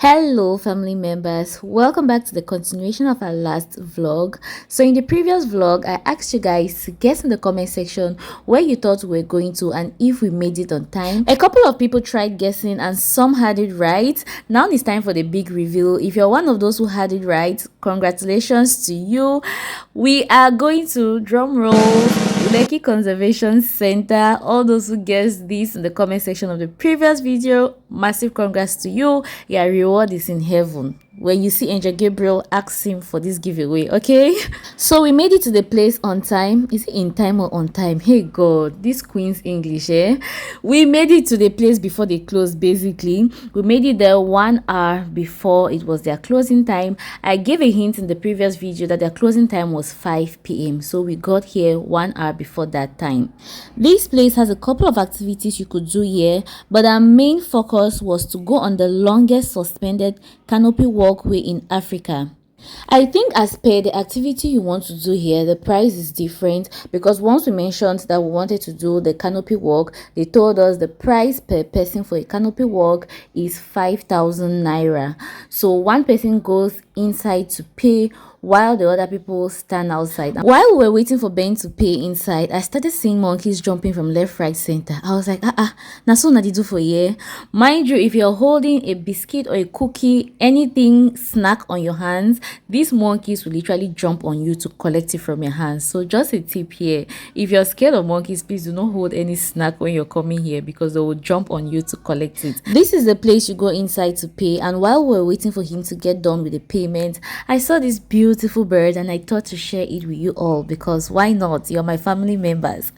Hello family members, welcome back to the continuation of our last vlog. So in the previous vlog I asked you guys to guess in the comment section where you thought we were going to and if we made it on time. A couple of people tried guessing and some had it right. Now it's time for the big reveal. If you're one of those who had it right, congratulations to you. We are going to drum roll Lekki Conservation Center. All those who guessed this in the comment section of the previous video, massive congrats to you. Your reward is in heaven. When you see Angel Gabriel, ask him for this giveaway, okay? So we made it to the place on time. Is it in time or on time? Hey God, this Queen's English, eh? We made it to the place before they closed, basically. We made it there 1 hour before it was their closing time. I gave a hint in the previous video that their closing time was 5 p.m. So we got here 1 hour before that time. This place has a couple of activities you could do here, but our main focus was to go on the longest suspended canopy walkway in Africa. I think as per the activity you want to do here, the price is different because once we mentioned that we wanted to do the canopy walk, they told us the price per person for a canopy walk is 5,000 naira. So one person goes inside to pay while the other people stand outside. While we were waiting for Ben to pay inside, I started seeing monkeys jumping from left, right, center. I was like, na so na do for here. Mind you, if you're holding a biscuit or a cookie, anything snack on your hands, these monkeys will literally jump on you to collect it from your hands. So just a tip here, if you're scared of monkeys, please do not hold any snack when you're coming here because they will jump on you to collect it. This is the place you go inside to pay, and while we were waiting for him to get done with the payment, I saw this beautiful bird and I thought to share it with you all because why not? You're my family members.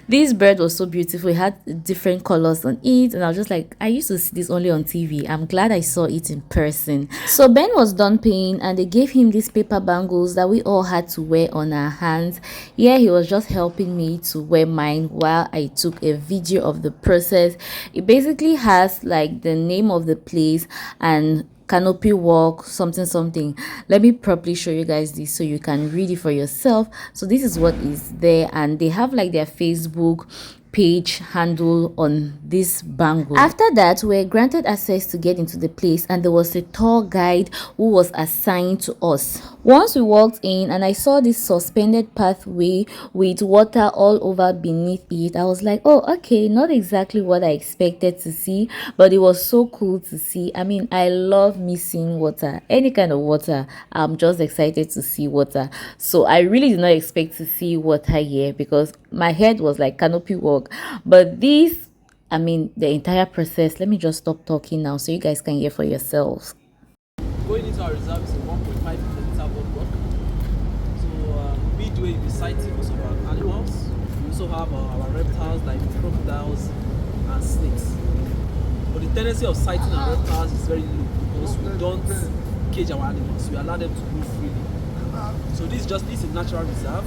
This bird was so beautiful. It had different colors on it and I was just like, I used to see this only on TV. I'm glad I saw it in person. So Ben was done paying and they gave him these paper bangles that we all had to wear on our hands. Yeah, he was just helping me to wear mine while I took a video of the process. It basically has like the name of the place and canopy walk something. Let me properly show you guys this so you can read it for yourself. So this is what is there, and they have like their Facebook page handle on this bangle. After that, we were granted access to get into the place and there was a tour guide who was assigned to us. Once we walked in and I saw this suspended pathway with water all over beneath it, I was like, oh okay, not exactly what I expected to see, but it was so cool to see. I mean, I love me seeing water, any kind of water. I'm just excited to see water. So I really did not expect to see water here because my head was like canopy walk, but this, I mean, the entire process, let me just stop talking now so you guys can hear for yourselves. Going into our reserve is a 1.5 kilometer boardwalk. So midway you'll be sighting most of our animals. We also have our reptiles like crocodiles and snakes. But the tendency of sighting and reptiles is very low because we don't cage our animals. We allow them to move freely. So this is a natural reserve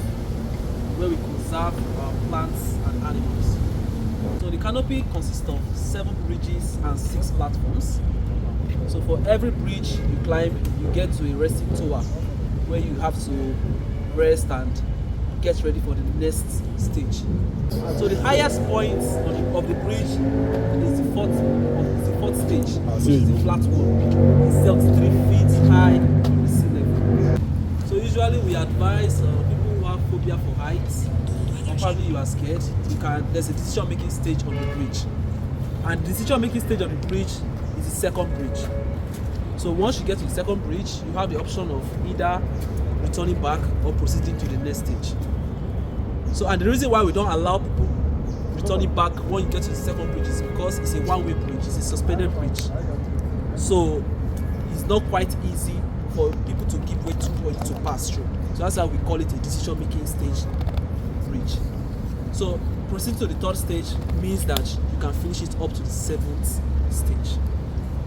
where we conserve our plants and animals. So the canopy consists of 7 bridges and 6 platforms. So for every bridge you climb, you get to a resting tower where you have to rest and get ready for the next stage. So the highest point of the bridge is the fourth stage, which is the flat one. It's 73 feet high from the sea level. So usually we advise people who have phobia for heights, or probably you are scared, there's a decision-making stage on the bridge. And the decision-making stage on the bridge is the second bridge. So once you get to the second bridge, you have the option of either returning back or proceeding to the next stage. So, and the reason why we don't allow people returning back when you get to the second bridge is because it's a one-way bridge, it's a suspended bridge. So it's not quite easy for people to give way to or you to pass through. So that's how we call it a decision-making stage bridge. So proceeding to the third stage means that you can finish it up to the 7th stage.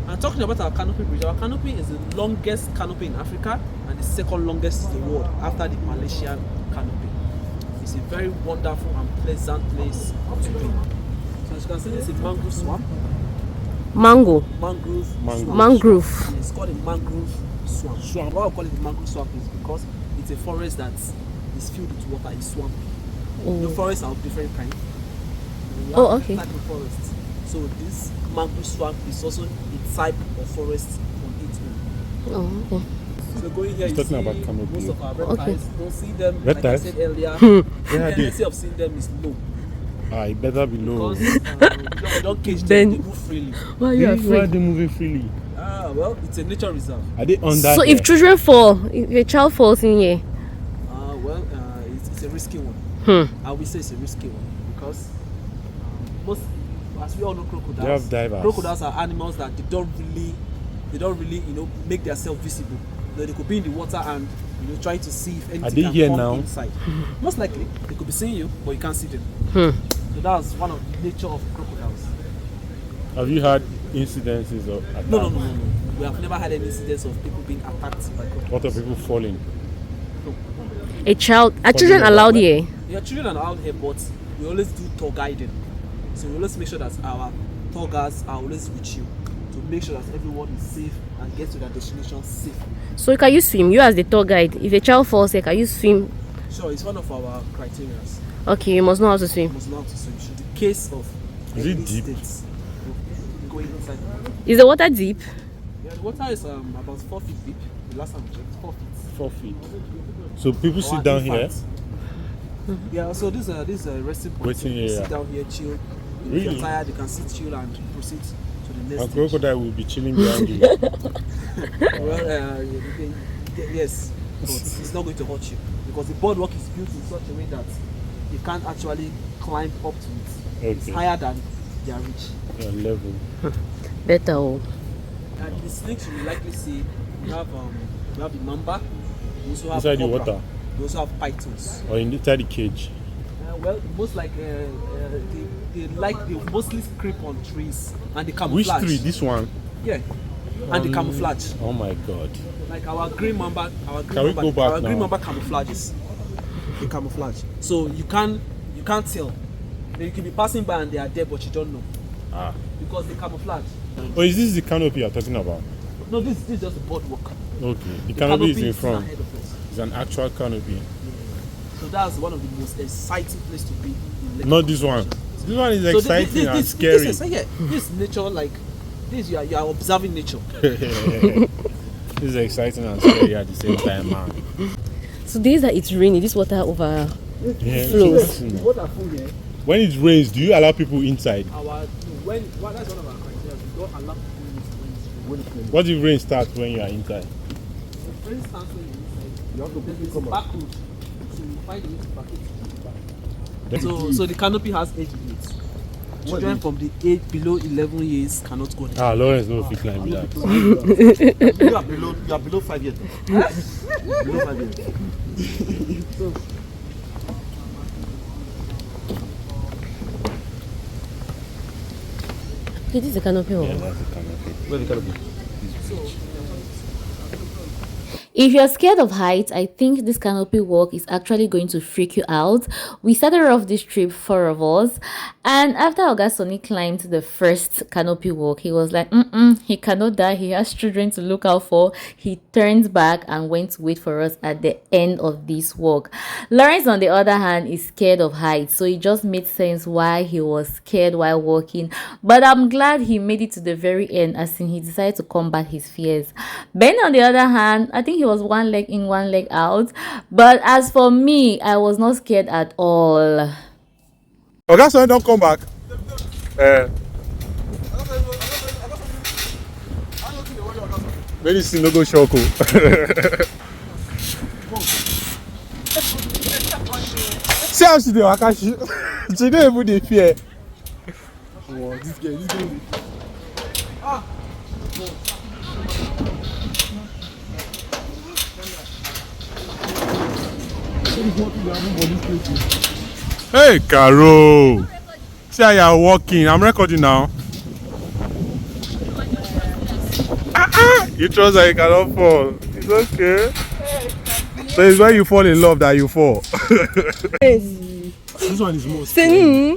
And talking about our canopy bridge, our canopy is the longest canopy in Africa and the second longest in the world after the Malaysian canopy. It's a very wonderful and pleasant place to be. So as you can see, this is a mangrove swamp. Mangrove. It's called a mangrove swamp. Why I call it a mangrove swamp is because it's a forest that is filled with water, it's swamp. The forests are of different kinds. Oh, okay. Type of forest. So this mangrove swamp is also a type of forest on Oh, okay. So going here, He's you talking see about canopy. most of our Okay. reptiles. Don't see them. Like I Reptiles? said earlier, Where the are they? tendency of seeing them is low It better be low. because we don't cage them. Then- They move freely. Why are you Why are afraid? they moving freely? Well, it's a nature reserve. Are they under So here? if children fall, if a child falls in here, It's a risky one. I will say it's a risky one because most, as we all know, crocodiles. They have divers. Crocodiles are animals that they don't really, make themselves visible. They could be in the water and trying to see if anything they can here come now? inside. Most likely, they could be seeing you, but you can't see them. So that's one of the nature of crocodiles. Have you had incidences of attacks? No. We have never had any incidents of people being attacked by crocodiles. What of people falling? are children allowed here? Yeah, children are out here, but we always do tour guiding. So we always make sure that our tour guides are always with you to make sure that everyone is safe and gets to their destination safe. So can you swim? You as the tour guide, if a child falls here, can you swim? Sure, it's one of our criteria. Okay, you must know how to You swim. must know how to swim. Should the case of Is it any deep? states going inside the water. Is the water deep? Yeah, the water is about 4 feet deep. The last time I checked, 4 feet. 4 feet. So people Our sit down here. infants. Yeah, so this is a resting point. Waiting So you area. sit down here, chill. If Really? you're tired, you can sit chill and proceed to the next And stage. crocodile will be chilling behind you. Well, yes, but it's not going to hurt you because the boardwalk is built in such a way that you can't actually climb up to it. It's Okay. higher than their reach. Your level. Better. Oh. And the snakes you will likely see, we have the mamba, we also have Inside the cobra, water? we also have pythons. Or inside the cage. Well, most like they mostly creep on trees and they Which camouflage. tree? This one? Yeah, and they camouflage. Oh my god. Like our green mamba, Can we go back our green now? mamba camouflages. They camouflage, so you can't tell. You can be passing by and they are there, but you don't know because they camouflage. Oh, is this the canopy you're talking about? No, this is just a boardwalk. Okay. The canopy is in is front. ahead of us. It's an actual canopy. So that's one of the most exciting place to be in Lekki. Not this one. This one is So exciting and scary. This is nature, like this. You are observing nature. This is exciting and scary at the same time, man. So days that it's rainy, this water over. Yeah, Flows. What are full here? when it rains, do you allow people inside? That's one of our criteria. We don't allow people when it's raining. What if rain starts when you are inside? For instance, when you're inside, you have to back road. So you find a way to back it. So the canopy has age limits. Children from the age below 11 years cannot go there. Lawrence no fit climb that. You are below 5 years. Below 5 years. So, Okay, this is the canopy. Yeah, Oh. that's the canopy. Where the canopy? If you're scared of heights, I think this canopy walk is actually going to freak you out. We started off this trip, 4 of us, and after Ogasoni climbed the first canopy walk, he was like, he cannot die, he has children to look out for. He turned back and went to wait for us at the end of this walk. Lawrence, on the other hand, is scared of heights, so it just made sense why he was scared while walking. But I'm glad he made it to the very end, as in he decided to combat his fears. Ben, on the other hand, I think he was one leg in, one leg out. But as for me, I was not scared at all. Okay, so don't come back. Medicine no go shock. See how she dey waka, she don't even dey fear. Wow, this guy. Hey, Caro. See how you are walking. I'm recording now. You trust that you cannot fall. It's okay. So it's when you fall in love that you fall. This one is most scary.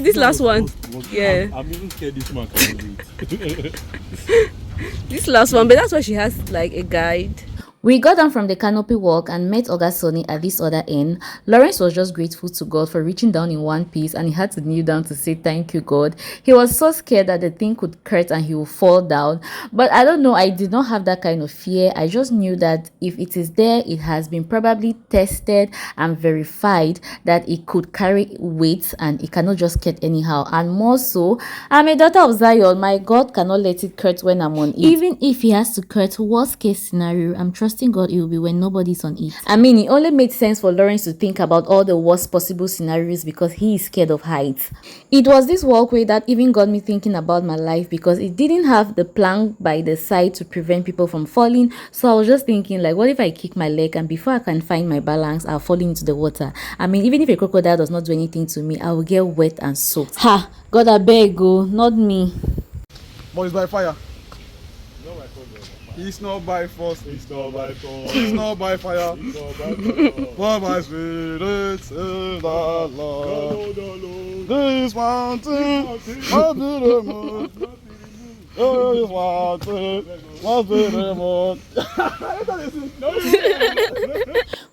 This last one. Yeah. I'm even scared this man can do it. This last one, but that's why she has like a guide. We got down from the Canopy walk and met Oga Sonny at this other end. Lawrence was just grateful to God for reaching down in one piece and he had to kneel down to say thank you God. He was so scared that the thing could hurt and he would fall down. But I don't know, I did not have that kind of fear. I just knew that if it is there, it has been probably tested and verified that it could carry weight and it cannot just get anyhow. And more so, I'm a daughter of Zion. My God cannot let it hurt when I'm on it. Even if he has to hurt, worst case scenario, I'm trusting God it will be when nobody's on it. I mean, it only made sense for Lawrence to think about all the worst possible scenarios because he is scared of heights. It was this walkway that even got me thinking about my life because it didn't have the plank by the side to prevent people from falling. So I was just thinking, like, what if I kick my leg and before I can find my balance, I'll fall into the water? I mean, even if a crocodile does not do anything to me, I will get wet and soaked. Ha! God, I beg, go, not me. But it's by fire. It's not by force. It's not by force. It's not by fire. It's not by fire. But by spirit, says the Lord. This mountain must be removed. This mountain must be removed.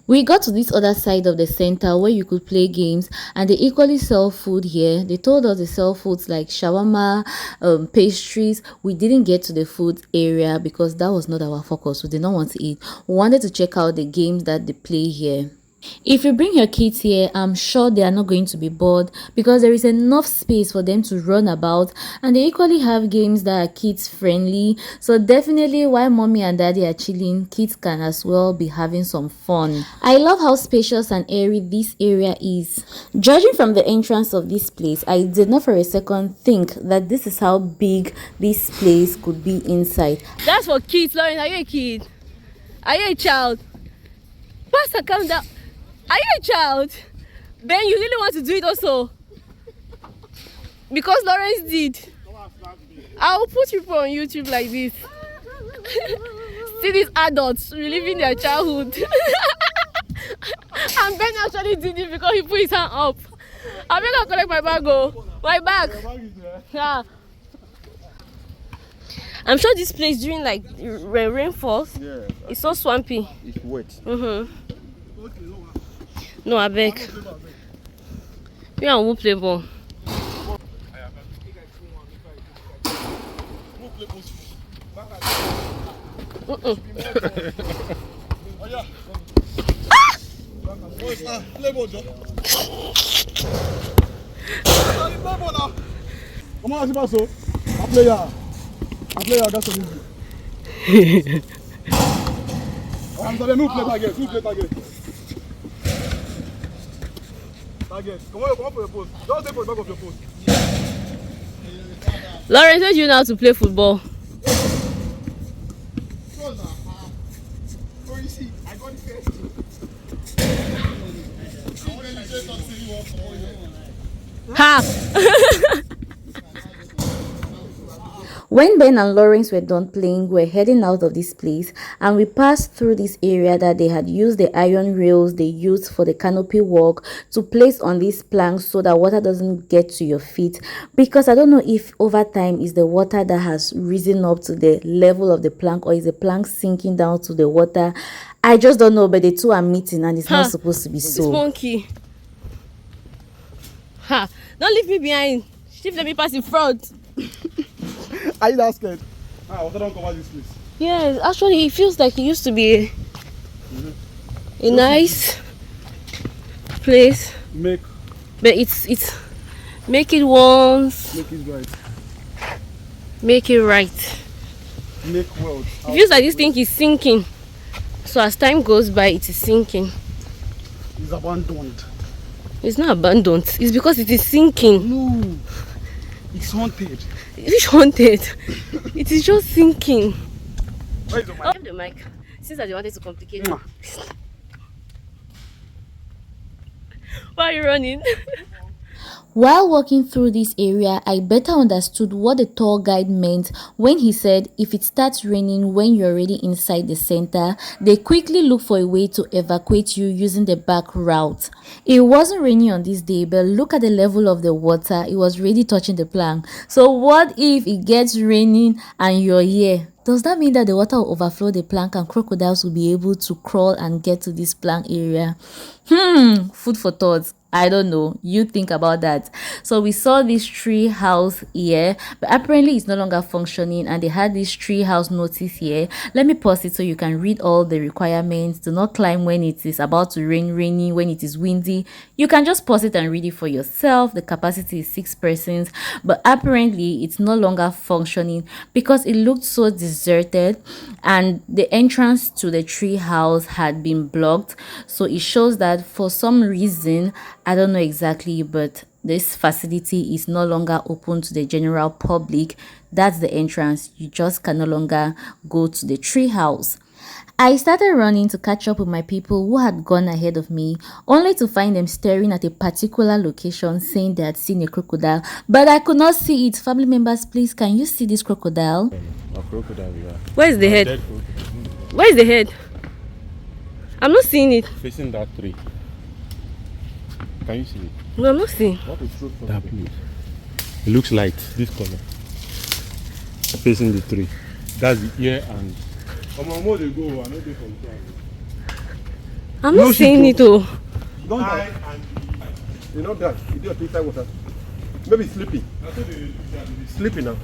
We got to this other side of the center where you could play games and they equally sell food here. They told us they sell foods like shawarma, pastries. We didn't get to the food area because that was not our focus. We did not want to eat. We wanted to check out the games that they play here. If you bring your kids here, I'm sure they are not going to be bored because there is enough space for them to run about and they equally have games that are kids friendly. So definitely while mommy and daddy are chilling, kids can as well be having some fun. I love how spacious and airy this area is. Judging from the entrance of this place, I did not for a second think that this is how big this place could be inside. That's for kids, Lauren. Are you a kid? Are you a child? Pastor, calm down. Are you a child? Ben, you really want to do it also? Because Lawrence did. I'll put people on YouTube like this. See these adults reliving their childhood. And Ben actually did it because he put his hand up. I'm gonna collect my bag. Oh, my bag. Yeah. I'm sure this place during like rain falls. Yeah, It's so swampy. it's wet. No, I beg. You and who play ball? Come on, Sibaso. I play ya, that's what I'm telling you, play target. Target. Come on for your post. Just take for the back of your post. Lawrence, where do you know how to play football? I got it first. Ha! When Ben and Lawrence were done playing, we were heading out of this place and we passed through this area that they had used the iron rails they used for the canopy walk to place on these planks so that water doesn't get to your feet, because I don't know if over time is the water that has risen up to the level of the plank or is the plank sinking down to the water. I just don't know, but the two are meeting and it's not supposed to be This so. monkey. Ha! Don't leave me behind. Shift, let me pass in front. Are you that scared? Water don't cover this place. Yeah, actually, it feels like it used to be a nice place, Make but it's make it once, it right. make it right. Make world. It feels like this thing is sinking. So as time goes by, it is sinking. It's abandoned. It's not abandoned. It's because it is sinking. No. It's haunted. Which haunted? It is just sinking. Where is the mic? I'll have the mic. Since I wanted to complicate it. Why are you running? While walking through this area, I better understood what the tour guide meant when he said if it starts raining when you're already inside the center, they quickly look for a way to evacuate you using the back route. It wasn't raining on this day, but look at the level of the water. It was really touching the plank. So what if it gets raining and you're here? Does that mean that the water will overflow the plank and crocodiles will be able to crawl and get to this plank area? Food for thought. I don't know. You think about that. So we saw this tree house here, but apparently it's no longer functioning, and they had this tree house notice here. Let me pause it so you can read all the requirements. Do not climb when it is about to rain, rainy, when it is windy. You can just pause it and read it for yourself. The capacity is 6 persons, but apparently it's no longer functioning because it looked so deserted and the entrance to the tree house had been blocked. So it shows that for some reason, I don't know exactly, but this facility is no longer open to the general public. That's the entrance. You just can no longer go to the tree house. I started running to catch up with my people who had gone ahead of me, only to find them staring at a particular location saying they had seen a crocodile, but I could not see it. Family members, please, can you see this crocodile? A crocodile, yeah. Where is the head? Dead crocodile. Where is the head? I'm not seeing it. Facing that tree. Can you see it? No, I'm not seeing. What is that place? It looks like this color. Facing the tree. That's the ear and. I'm not seeing it. Oh. Don't die. You know that. You do a inside water. Maybe sleeping. Sleeping now.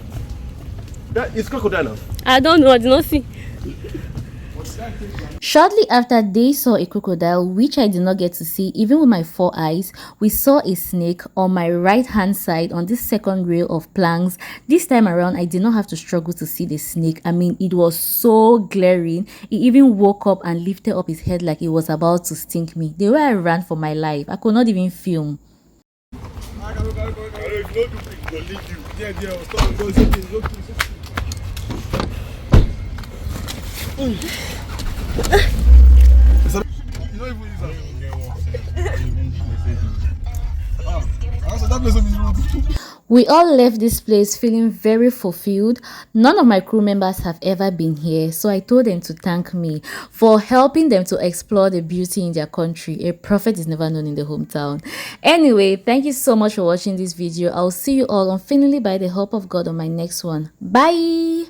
That is crocodile now. I don't know. I did not see. Shortly after they saw a crocodile, which I did not get to see even with my 4 eyes, we saw a snake on my right hand side on this second rail of planks. This time around, I did not have to struggle to see the snake. I mean, it was so glaring. He even woke up and lifted up his head like it was about to stink me. The way I ran for my life, I could not even film. We all left this place feeling very fulfilled. None of my crew members have ever been here, so I told them to thank me for helping them to explore the beauty in their country. A prophet is never known in the hometown. Anyway, thank you so much for watching this video. I'll see you all unfailingly by the help of God on my next one. Bye!